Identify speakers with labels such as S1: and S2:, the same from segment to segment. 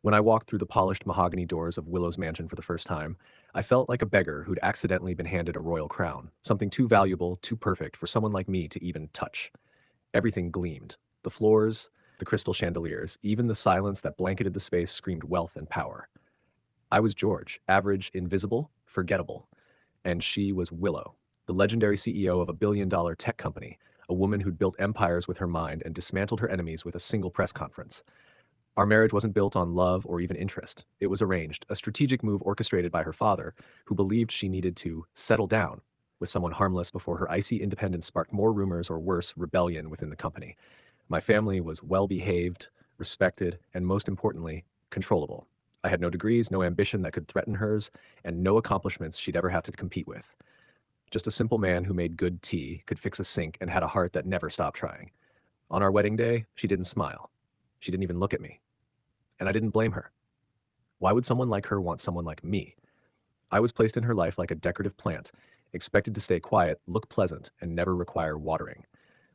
S1: When I walked through the polished mahogany doors of Willow's mansion for the first time, I felt like a beggar who'd accidentally been handed a royal crown, something too valuable, too perfect for someone like me to even touch. Everything gleamed. The floors, the crystal chandeliers, even the silence that blanketed the space screamed wealth and power. I was George, average, invisible, forgettable. And she was Willow, the legendary CEO of a billion-dollar tech company, a woman who'd built empires with her mind and dismantled her enemies with a single press conference. Our marriage wasn't built on love or even interest. It was arranged, a strategic move orchestrated by her father, who believed she needed to settle down with someone harmless before her icy independence sparked more rumors or worse, rebellion within the company. My family was well behaved, respected, and most importantly, controllable. I had no degrees, no ambition that could threaten hers, and no accomplishments she'd ever have to compete with. Just a simple man who made good tea, could fix a sink, and had a heart that never stopped trying. On our wedding day, she didn't smile. She didn't even look at me. And I didn't blame her. Why would someone like her want someone like me? I was placed in her life like a decorative plant, expected to stay quiet, look pleasant, and never require watering.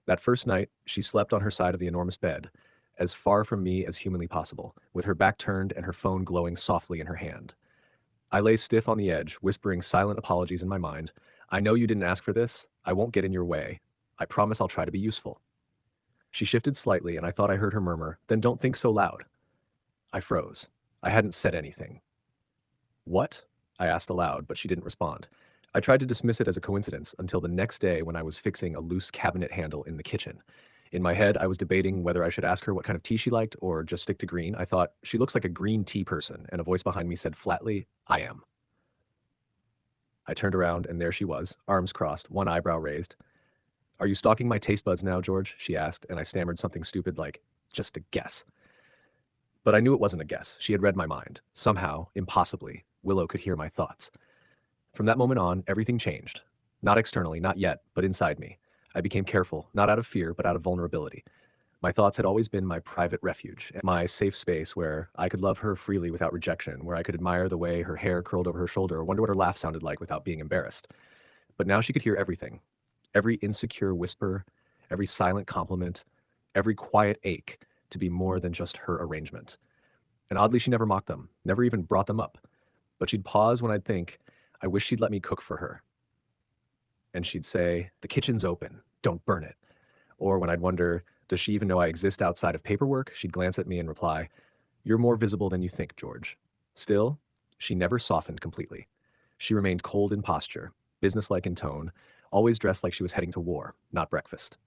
S1: That first night, she slept on her side of the enormous bed, as far from me as humanly possible, with her back turned and her phone glowing softly in her hand. I lay stiff on the edge, whispering silent apologies in my mind. I know you didn't ask for this. I won't get in your way. I promise I'll try to be useful. She shifted slightly, and I thought I heard her murmur, "Then don't think so loud." I froze. I hadn't said anything. "What?" I asked aloud, but she didn't respond. I tried to dismiss it as a coincidence until the next day when I was fixing a loose cabinet handle in the kitchen. In my head, I was debating whether I should ask her what kind of tea she liked or just stick to green. I thought, she looks like a green tea person, and a voice behind me said flatly, "I am." I turned around, and there she was, arms crossed, one eyebrow raised. "Are you stalking my taste buds now, George?" she asked, and I stammered something stupid like, "Just a guess." But I knew it wasn't a guess. She had read my mind. Somehow, impossibly, Willow could hear my thoughts. From that moment on, everything changed. Not externally, not yet, but inside me. I became careful, not out of fear, but out of vulnerability. My thoughts had always been my private refuge, my safe space where I could love her freely without rejection, where I could admire the way her hair curled over her shoulder or wonder what her laugh sounded like without being embarrassed. But now she could hear everything. Every insecure whisper, every silent compliment, every quiet ache to be more than just her arrangement. And oddly, she never mocked them, never even brought them up. But she'd pause when I'd think, I wish she'd let me cook for her. And she'd say, "The kitchen's open, don't burn it." Or when I'd wonder, does she even know I exist outside of paperwork? She'd glance at me and reply, "You're more visible than you think, George." Still, she never softened completely. She remained cold in posture, businesslike in tone, always dressed like she was heading to war, not breakfast.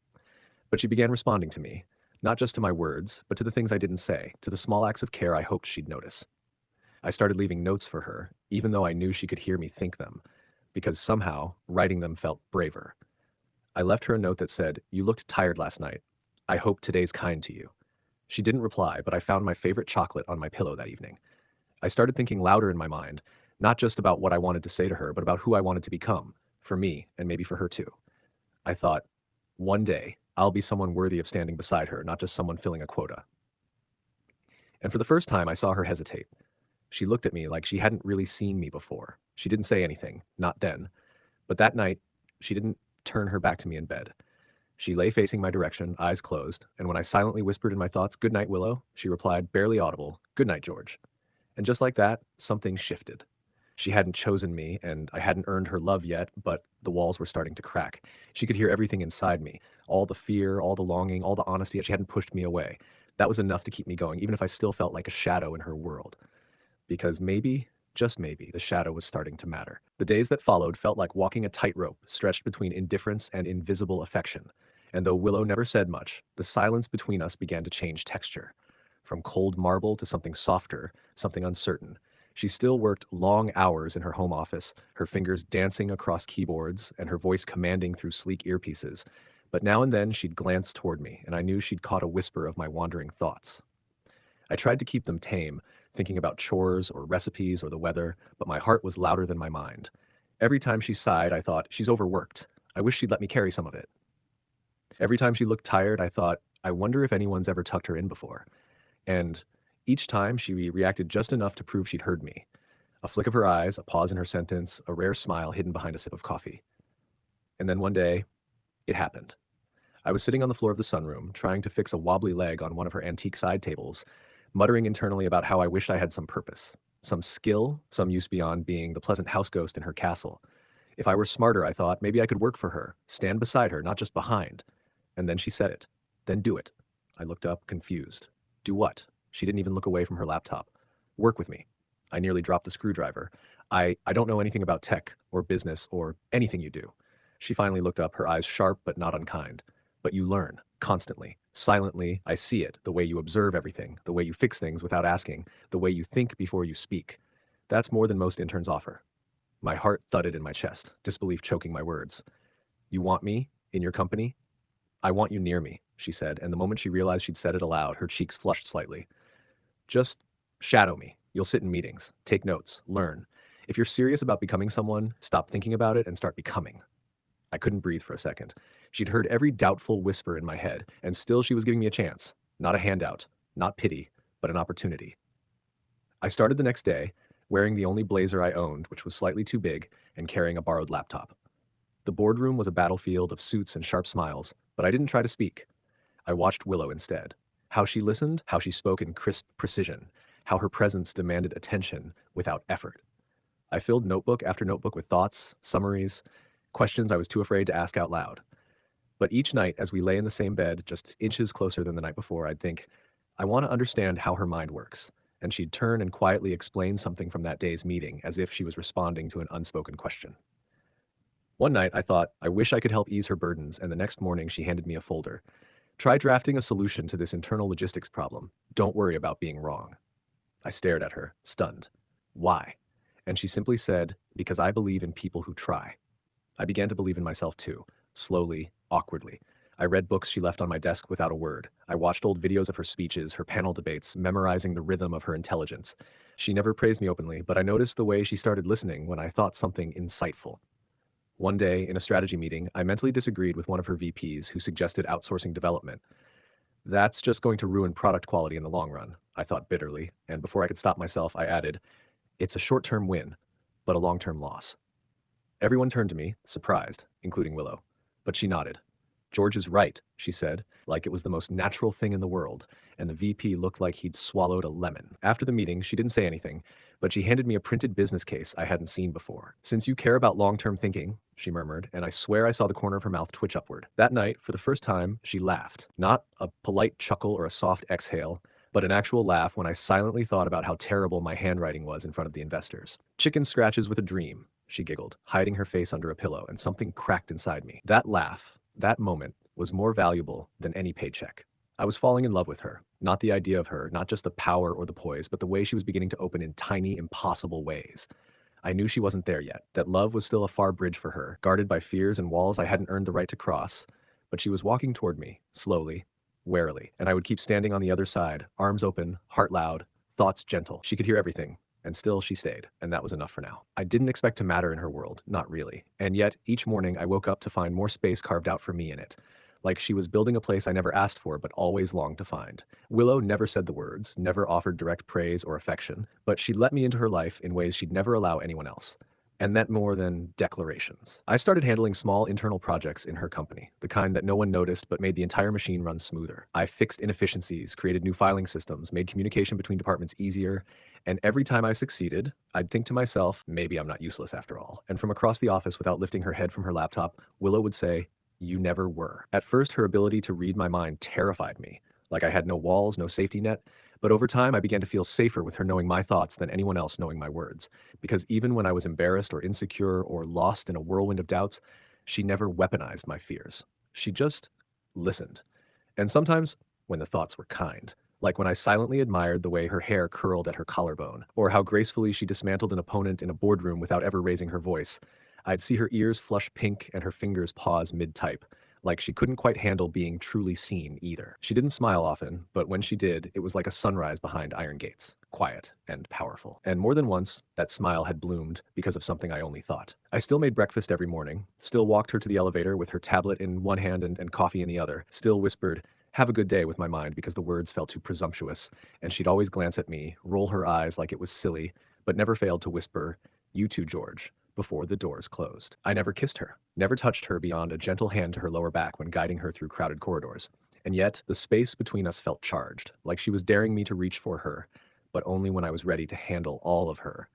S1: But she began responding to me, not just to my words, but to the things I didn't say, to the small acts of care I hoped she'd notice. I started leaving notes for her, even though I knew she could hear me think them, because somehow writing them felt braver. I left her a note that said, "You looked tired last night. I hope today's kind to you." She didn't reply, but I found my favorite chocolate on my pillow that evening. I started thinking louder in my mind, not just about what I wanted to say to her, but about who I wanted to become, for me, and maybe for her too. I thought, one day, I'll be someone worthy of standing beside her, not just someone filling a quota. And for the first time, I saw her hesitate. She looked at me like she hadn't really seen me before. She didn't say anything, not then. But that night, she didn't turn her back to me in bed. She lay facing my direction, eyes closed, and when I silently whispered in my thoughts, "Good night, Willow," she replied, barely audible, "Good night, George." And just like that, something shifted. She hadn't chosen me, and I hadn't earned her love yet, but the walls were starting to crack. She could hear everything inside me, all the fear, all the longing, all the honesty, yet she hadn't pushed me away. That was enough to keep me going, even if I still felt like a shadow in her world. Because maybe, just maybe, the shadow was starting to matter. The days that followed felt like walking a tightrope stretched between indifference and invisible affection. And though Willow never said much, the silence between us began to change texture. From cold marble to something softer, something uncertain. She still worked long hours in her home office, her fingers dancing across keyboards and her voice commanding through sleek earpieces. But now and then she'd glance toward me, and I knew she'd caught a whisper of my wandering thoughts. I tried to keep them tame, thinking about chores or recipes or the weather, but my heart was louder than my mind. Every time she sighed, I thought, she's overworked. I wish she'd let me carry some of it. Every time she looked tired, I thought, I wonder if anyone's ever tucked her in before. And each time she reacted just enough to prove she'd heard me. A flick of her eyes, a pause in her sentence, a rare smile hidden behind a sip of coffee. And then one day, it happened. I was sitting on the floor of the sunroom, trying to fix a wobbly leg on one of her antique side tables, muttering internally about how I wished I had some purpose, some skill, some use beyond being the pleasant house ghost in her castle. If I were smarter, I thought, maybe I could work for her, stand beside her, not just behind. And then she said it. Then do it. I looked up, confused. Do what? She didn't even look away from her laptop. Work with me. I nearly dropped the screwdriver. I don't know anything about tech or business or anything you do. She finally looked up, her eyes sharp but not unkind. But you learn, constantly, silently. I see it, the way you observe everything, the way you fix things without asking, the way you think before you speak. That's more than most interns offer. My heart thudded in my chest, disbelief choking my words. You want me? In your company? I want you near me, she said, and the moment she realized she'd said it aloud, her cheeks flushed slightly. Just shadow me. You'll sit in meetings, take notes, learn. If you're serious about becoming someone, stop thinking about it and start becoming. I couldn't breathe for a second. She'd heard every doubtful whisper in my head, and still she was giving me a chance. Not a handout, not pity, but an opportunity. I started the next day, wearing the only blazer I owned, which was slightly too big, and carrying a borrowed laptop. The boardroom was a battlefield of suits and sharp smiles, but I didn't try to speak. I watched Willow instead. How she listened, how she spoke in crisp precision, how her presence demanded attention without effort. I filled notebook after notebook with thoughts, summaries, questions I was too afraid to ask out loud. But each night, as we lay in the same bed, just inches closer than the night before, I'd think, I want to understand how her mind works. And she'd turn and quietly explain something from that day's meeting as if she was responding to an unspoken question. One night, I thought, I wish I could help ease her burdens, and the next morning she handed me a folder. Try drafting a solution to this internal logistics problem. Don't worry about being wrong. I stared at her, stunned. Why? And she simply said, because I believe in people who try. I began to believe in myself too, slowly, awkwardly. I read books she left on my desk without a word. I watched old videos of her speeches, her panel debates, memorizing the rhythm of her intelligence. She never praised me openly, but I noticed the way she started listening when I thought something insightful. One day, in a strategy meeting, I mentally disagreed with one of her VPs who suggested outsourcing development. That's just going to ruin product quality in the long run, I thought bitterly, and before I could stop myself, I added, it's a short-term win, but a long-term loss. Everyone turned to me, surprised, including Willow. But she nodded. George is right, she said, like it was the most natural thing in the world, and the VP looked like he'd swallowed a lemon. After the meeting, she didn't say anything, but she handed me a printed business case I hadn't seen before. Since you care about long-term thinking, she murmured, and I swear I saw the corner of her mouth twitch upward. That night, for the first time, she laughed. Not a polite chuckle or a soft exhale, but an actual laugh when I silently thought about how terrible my handwriting was in front of the investors. Chicken scratches with a dream, she giggled, hiding her face under a pillow, and something cracked inside me. That laugh, that moment, was more valuable than any paycheck. I was falling in love with her, not the idea of her, not just the power or the poise, but the way she was beginning to open in tiny, impossible ways. I knew she wasn't there yet, that love was still a far bridge for her, guarded by fears and walls I hadn't earned the right to cross, but she was walking toward me, slowly, warily, and I would keep standing on the other side, arms open, heart loud, thoughts gentle. She could hear everything, and still she stayed, and that was enough for now. I didn't expect to matter in her world, not really, and yet each morning I woke up to find more space carved out for me in it. Like she was building a place I never asked for but always longed to find. Willow never said the words, never offered direct praise or affection, but she let me into her life in ways she'd never allow anyone else. And that more than declarations. I started handling small internal projects in her company, the kind that no one noticed but made the entire machine run smoother. I fixed inefficiencies, created new filing systems, made communication between departments easier, and every time I succeeded, I'd think to myself, maybe I'm not useless after all. And from across the office without lifting her head from her laptop, Willow would say, you never were. At first, her ability to read my mind terrified me, like I had no walls, no safety net. But over time, I began to feel safer with her knowing my thoughts than anyone else knowing my words. Because even when I was embarrassed or insecure or lost in a whirlwind of doubts, she never weaponized my fears. She just listened. And sometimes, when the thoughts were kind, like when I silently admired the way her hair curled at her collarbone, or how gracefully she dismantled an opponent in a boardroom without ever raising her voice, I'd see her ears flush pink and her fingers pause mid-type, like she couldn't quite handle being truly seen either. She didn't smile often, but when she did, it was like a sunrise behind iron gates, quiet and powerful. And more than once, that smile had bloomed because of something I only thought. I still made breakfast every morning, still walked her to the elevator with her tablet in one hand and coffee in the other, still whispered, have a good day with my mind because the words felt too presumptuous, and she'd always glance at me, roll her eyes like it was silly, but never failed to whisper, you too, George, before the doors closed. I never kissed her, never touched her beyond a gentle hand to her lower back when guiding her through crowded corridors. And yet, the space between us felt charged, like she was daring me to reach for her, but only when I was ready to handle all of her.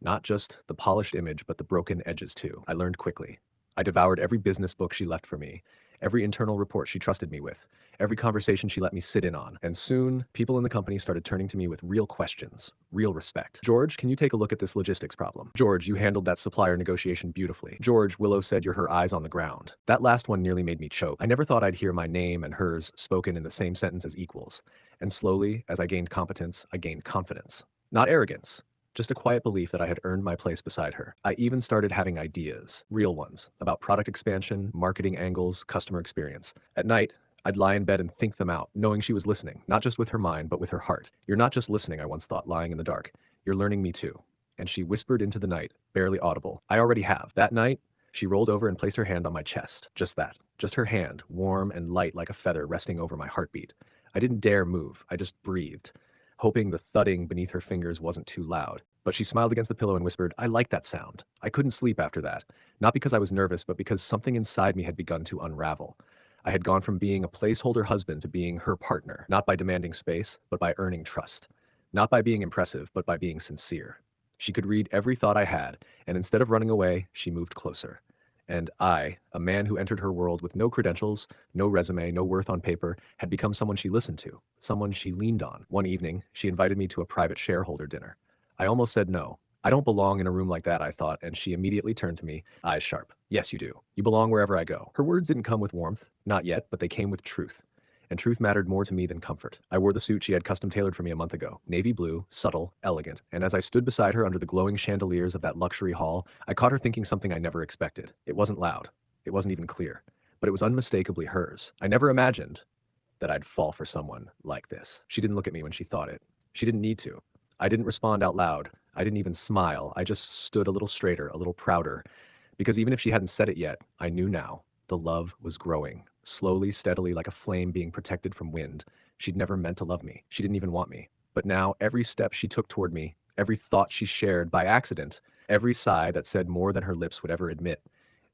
S1: Not just the polished image, but the broken edges too. I learned quickly. I devoured every business book she left for me, every internal report she trusted me with, every conversation she let me sit in on. And soon, people in the company started turning to me with real questions, real respect. George, can you take a look at this logistics problem? George, you handled that supplier negotiation beautifully. George, Willow said you're her eyes on the ground. That last one nearly made me choke. I never thought I'd hear my name and hers spoken in the same sentence as equals. And slowly, as I gained competence, I gained confidence. Not arrogance, just a quiet belief that I had earned my place beside her. I even started having ideas, real ones, about product expansion, marketing angles, customer experience. At night, I'd lie in bed and think them out, knowing she was listening, not just with her mind, but with her heart. You're not just listening, I once thought, lying in the dark. You're learning me too. And she whispered into the night, barely audible. I already have. That night, she rolled over and placed her hand on my chest. Just that. Just her hand, warm and light like a feather resting over my heartbeat. I didn't dare move. I just breathed, hoping the thudding beneath her fingers wasn't too loud. But she smiled against the pillow and whispered, I like that sound. I couldn't sleep after that. Not because I was nervous, but because something inside me had begun to unravel. I had gone from being a placeholder husband to being her partner, not by demanding space, but by earning trust. Not by being impressive, but by being sincere. She could read every thought I had, and instead of running away, she moved closer. And I, a man who entered her world with no credentials, no resume, no worth on paper, had become someone she listened to, someone she leaned on. One evening, she invited me to a private shareholder dinner. I almost said no. I don't belong in a room like that, I thought, and she immediately turned to me, eyes sharp. Yes, you do. You belong wherever I go. Her words didn't come with warmth, not yet, but they came with truth. And truth mattered more to me than comfort. I wore the suit she had custom tailored for me a month ago, navy blue, subtle, elegant, and as I stood beside her under the glowing chandeliers of that luxury hall, I caught her thinking something I never expected. It wasn't loud. It wasn't even clear. But it was unmistakably hers. I never imagined that I'd fall for someone like this. She didn't look at me when she thought it. She didn't need to. I didn't respond out loud. I didn't even smile. I just stood a little straighter, a little prouder. Because even if she hadn't said it yet, I knew now. The love was growing, slowly, steadily, like a flame being protected from wind. She'd never meant to love me. She didn't even want me. But now, every step she took toward me, every thought she shared by accident, every sigh that said more than her lips would ever admit,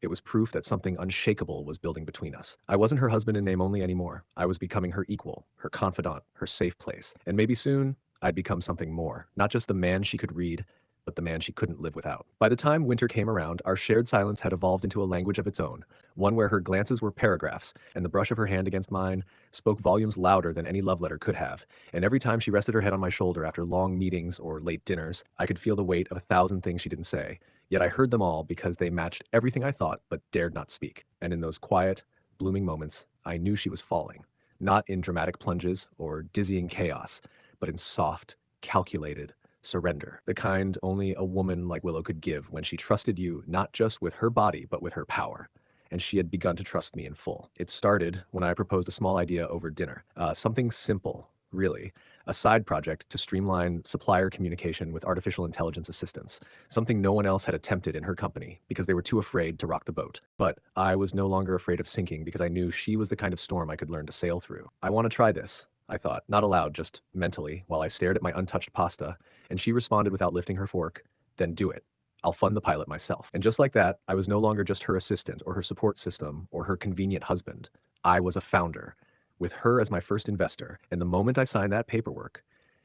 S1: it was proof that something unshakable was building between us. I wasn't her husband in name only anymore. I was becoming her equal, her confidant, her safe place. And maybe soon, I'd become something more. Not just the man she could read, but the man she couldn't live without. By the time winter came around, our shared silence had evolved into a language of its own, one where her glances were paragraphs, and the brush of her hand against mine spoke volumes louder than any love letter could have. And every time she rested her head on my shoulder after long meetings or late dinners, I could feel the weight of 1,000 things she didn't say. Yet I heard them all because they matched everything I thought but dared not speak. And in those quiet, blooming moments, I knew she was falling. Not in dramatic plunges or dizzying chaos, but in soft, calculated surrender, the kind only a woman like Willow could give when she trusted you not just with her body, but with her power. And she had begun to trust me in full. It started when I proposed a small idea over dinner, something simple, really, a side project to streamline supplier communication with artificial intelligence assistance, something no one else had attempted in her company because they were too afraid to rock the boat. But I was no longer afraid of sinking because I knew she was the kind of storm I could learn to sail through. I want to try this, I thought, not aloud, just mentally, while I stared at my untouched pasta, and she responded without lifting her fork, then do it. I'll fund the pilot myself. And just like that, I was no longer just her assistant or her support system or her convenient husband. I was a founder, with her as my first investor, and the moment I signed that paperwork,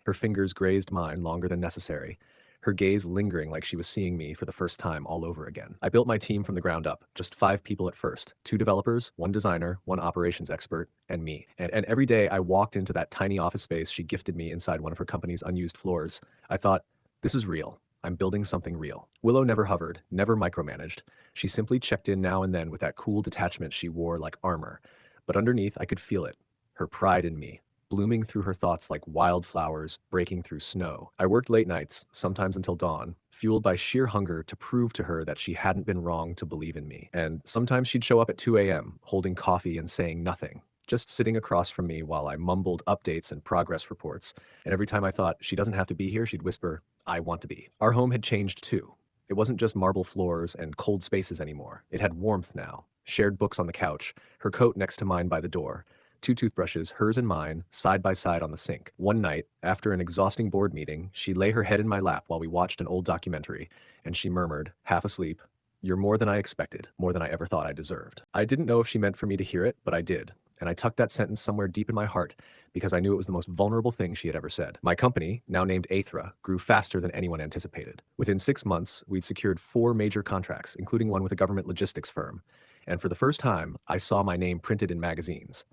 S1: her fingers grazed mine longer than necessary, her gaze lingering like she was seeing me for the first time all over again. I built my team from the ground up, just 5 people at first, 2 developers, 1 designer, 1 operations expert, and me. And every day I walked into that tiny office space she gifted me inside one of her company's unused floors. I thought, this is real. I'm building something real. Willow never hovered, never micromanaged. She simply checked in now and then with that cool detachment she wore like armor. But underneath, I could feel it, her pride in me, blooming through her thoughts like wildflowers breaking through snow. I worked late nights, sometimes until dawn, fueled by sheer hunger to prove to her that she hadn't been wrong to believe in me. And sometimes she'd show up at 2 a.m., holding coffee and saying nothing, just sitting across from me while I mumbled updates and progress reports. And every time I thought, she doesn't have to be here, she'd whisper, I want to be. Our home had changed too. It wasn't just marble floors and cold spaces anymore. It had warmth now, shared books on the couch, her coat next to mine by the door, 2 toothbrushes, hers and mine, side by side on the sink. One night, after an exhausting board meeting, she lay her head in my lap while we watched an old documentary, and she murmured, half asleep, "You're more than I expected, more than I ever thought I deserved." I didn't know if she meant for me to hear it, but I did. and I tucked that sentence somewhere deep in my heart because I knew it was the most vulnerable thing she had ever said. My company, now named Aethra, grew faster than anyone anticipated. Within 6 months, we'd secured 4 major contracts, including one with a government logistics firm. And for the first time, I saw my name printed in magazines.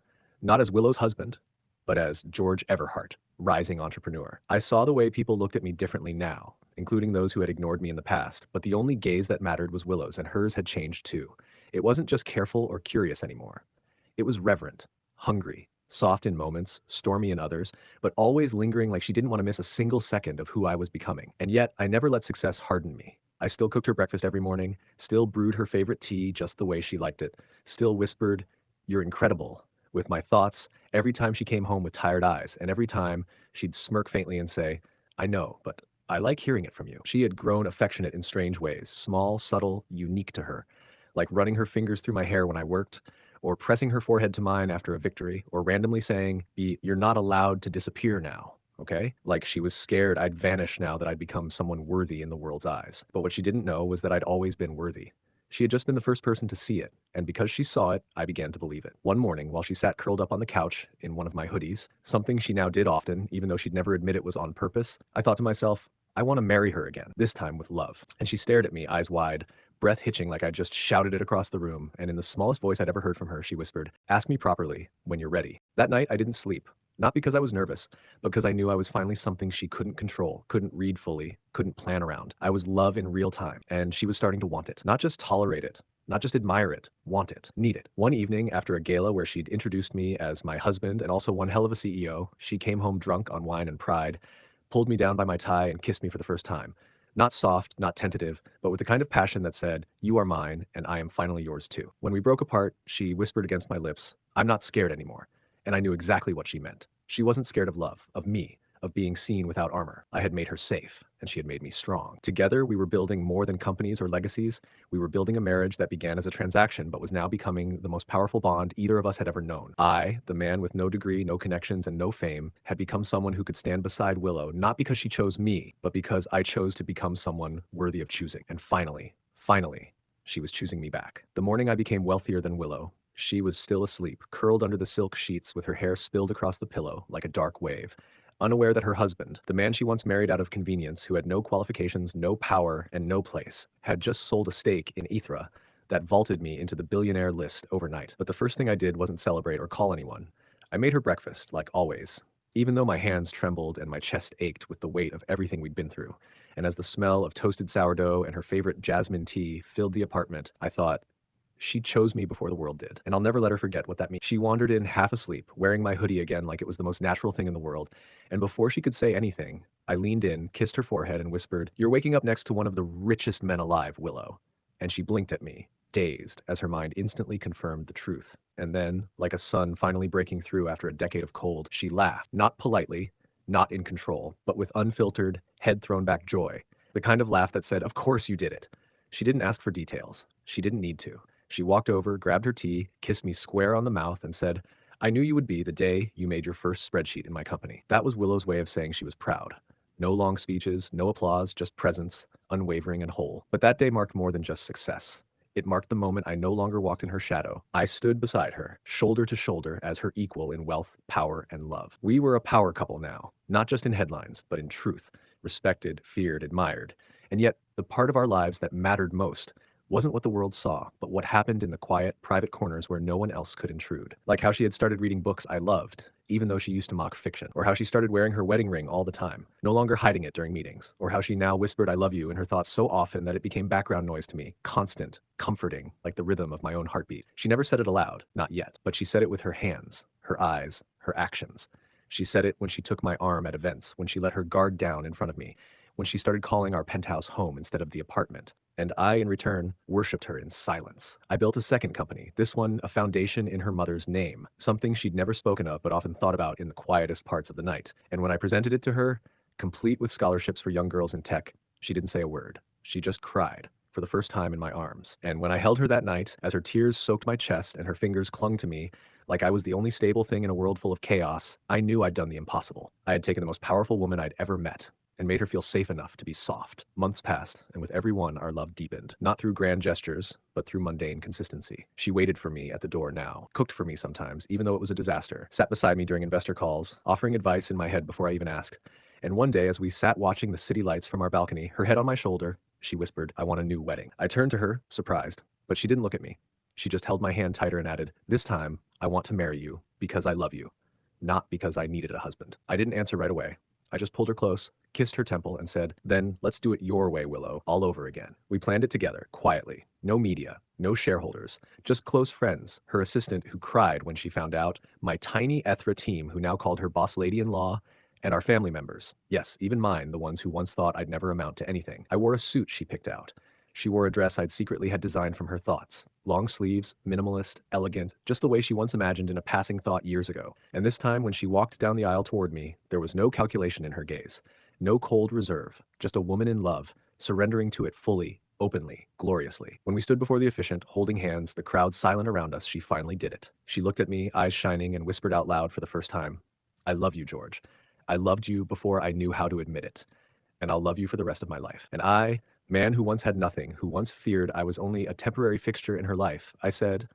S1: Not as Willow's husband, but as George Everhart, rising entrepreneur. I saw the way people looked at me differently now, including those who had ignored me in the past, but the only gaze that mattered was Willow's, and hers had changed too. It wasn't just careful or curious anymore. It was reverent, hungry, soft in moments, stormy in others, but always lingering like she didn't want to miss a single second of who I was becoming. And yet, I never let success harden me. I still cooked her breakfast every morning, still brewed her favorite tea just the way she liked it, still whispered, "You're incredible," with my thoughts every time she came home with tired eyes, and every time she'd smirk faintly and say, "I know, but I like hearing it from you." She had grown affectionate in strange ways, small, subtle, unique to her, like running her fingers through my hair when I worked, or pressing her forehead to mine after a victory, or randomly saying, "You're not allowed to disappear now." Okay? Like she was scared I'd vanish now that I'd become someone worthy in the world's eyes. But what she didn't know was that I'd always been worthy. She had just been the first person to see it, and because she saw it, I began to believe it. One morning, while she sat curled up on the couch in one of my hoodies, something she now did often, even though she'd never admit it was on purpose, I thought to myself, I want to marry her again, this time with love. And she stared at me, eyes wide, breath hitching like I just shouted it across the room, and in the smallest voice I'd ever heard from her, she whispered, "Ask me properly when you're ready." That night, I didn't sleep. Not because I was nervous, but because I knew I was finally something she couldn't control, couldn't read fully, couldn't plan around. I was love in real time, and she was starting to want it. Not just tolerate it, not just admire it, want it, need it. One evening, after a gala where she'd introduced me as my husband and also one hell of a CEO, she came home drunk on wine and pride, pulled me down by my tie, and kissed me for the first time. Not soft, not tentative, but with the kind of passion that said, "You are mine, and I am finally yours too." When we broke apart, she whispered against my lips, "I'm not scared anymore." And I knew exactly what she meant. She wasn't scared of love, of me, of being seen without armor. I had made her safe, and she had made me strong. Together, we were building more than companies or legacies. We were building a marriage that began as a transaction, but was now becoming the most powerful bond either of us had ever known. I, the man with no degree, no connections, and no fame, had become someone who could stand beside Willow, not because she chose me, but because I chose to become someone worthy of choosing. And finally, she was choosing me back. The morning I became wealthier than Willow, she was still asleep, curled under the silk sheets with her hair spilled across the pillow like a dark wave, unaware that her husband, the man she once married out of convenience, who had no qualifications, no power, and no place, had just sold a stake in Aethra that vaulted me into the billionaire list overnight. But the first thing I did wasn't celebrate or call anyone. I made her breakfast, like always, even though my hands trembled and my chest ached with the weight of everything we'd been through. And as the smell of toasted sourdough and her favorite jasmine tea filled the apartment, I thought, she chose me before the world did, and I'll never let her forget what that means. She wandered in half asleep, wearing my hoodie again like it was the most natural thing in the world, and before she could say anything, I leaned in, kissed her forehead, and whispered, "You're waking up next to one of the richest men alive, Willow." And she blinked at me, dazed, as her mind instantly confirmed the truth. And then, like a sun finally breaking through after a decade of cold, she laughed, not politely, not in control, but with unfiltered, head thrown back joy. The kind of laugh that said, "Of course you did it." She didn't ask for details. She didn't need to. She walked over, grabbed her tea, kissed me square on the mouth, and said, "I knew you would be the day you made your first spreadsheet in my company." That was Willow's way of saying she was proud. No long speeches, no applause, just presence, unwavering and whole. But that day marked more than just success. It marked the moment I no longer walked in her shadow. I stood beside her, shoulder to shoulder, as her equal in wealth, power, and love. We were a power couple now, not just in headlines, but in truth, respected, feared, admired. And yet, the part of our lives that mattered most wasn't what the world saw, but what happened in the quiet, private corners where no one else could intrude. Like how she had started reading books I loved, even though she used to mock fiction, or how she started wearing her wedding ring all the time, no longer hiding it during meetings, or how she now whispered "I love you" in her thoughts so often that it became background noise to me, constant, comforting, like the rhythm of my own heartbeat. She never said it aloud, not yet, but she said it with her hands, her eyes, her actions. She said it when she took my arm at events, when she let her guard down in front of me, when she started calling our penthouse home instead of the apartment. And I, in return, worshipped her in silence. I built a second company, this one a foundation in her mother's name, something she'd never spoken of but often thought about in the quietest parts of the night. And when I presented it to her, complete with scholarships for young girls in tech, she didn't say a word. She just cried, for the first time in my arms. And when I held her that night, as her tears soaked my chest and her fingers clung to me, like I was the only stable thing in a world full of chaos, I knew I'd done the impossible. I had taken the most powerful woman I'd ever met, and made her feel safe enough to be soft. Months passed, and with every one, our love deepened. Not through grand gestures, but through mundane consistency. She waited for me at the door now, cooked for me sometimes, even though it was a disaster, sat beside me during investor calls, offering advice in my head before I even asked. And one day, as we sat watching the city lights from our balcony, her head on my shoulder, she whispered, "I want a new wedding." I turned to her, surprised, but she didn't look at me. She just held my hand tighter and added, "This time, I want to marry you because I love you, not because I needed a husband." I didn't answer right away. I just pulled her close, kissed her temple, and said, "Then let's do it your way, Willow, all over again." We planned it together, quietly. No media, no shareholders, just close friends, her assistant who cried when she found out, my tiny Ethra team who now called her boss lady-in-law, and our family members. Yes, even mine, the ones who once thought I'd never amount to anything. I wore a suit she picked out. She wore a dress I'd secretly had designed from her thoughts. Long sleeves, minimalist, elegant, just the way she once imagined in a passing thought years ago. And this time, when she walked down the aisle toward me, there was no calculation in her gaze. No cold reserve, just a woman in love, surrendering to it fully, openly, gloriously. When we stood before the officiant, holding hands, the crowd silent around us, she finally did it. She looked at me, eyes shining, and whispered out loud for the first time, "I love you, George. I loved you before I knew how to admit it, and I'll love you for the rest of my life." And I, man who once had nothing, who once feared I was only a temporary fixture in her life, I said,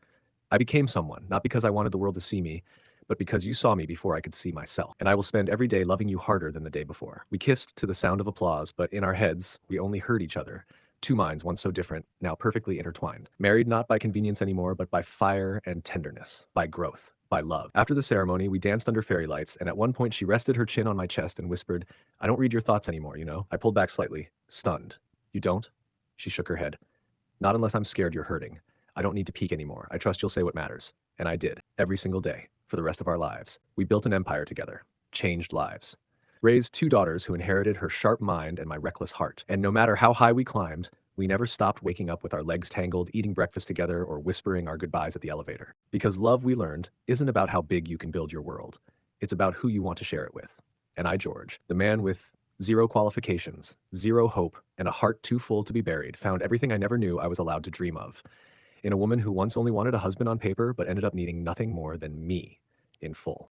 S1: "I became someone, not because I wanted the world to see me, but because you saw me before I could see myself. And I will spend every day loving you harder than the day before." We kissed to the sound of applause, but in our heads, we only heard each other. Two minds, once so different, now perfectly intertwined. Married not by convenience anymore, but by fire and tenderness, by growth, by love. After the ceremony, we danced under fairy lights, and at one point she rested her chin on my chest and whispered, "I don't read your thoughts anymore, you know." I pulled back slightly, stunned. "You don't?" She shook her head. "Not unless I'm scared you're hurting. I don't need to peek anymore. I trust you'll say what matters." And I did, every single day, for the rest of our lives. We built an empire together, changed lives. Raised two daughters who inherited her sharp mind and my reckless heart. And no matter how high we climbed, we never stopped waking up with our legs tangled, eating breakfast together, or whispering our goodbyes at the elevator. Because love, we learned, isn't about how big you can build your world. It's about who you want to share it with. And I, George, the man with zero qualifications, zero hope, and a heart too full to be buried, found everything I never knew I was allowed to dream of. In a woman who once only wanted a husband on paper, but ended up needing nothing more than me in full.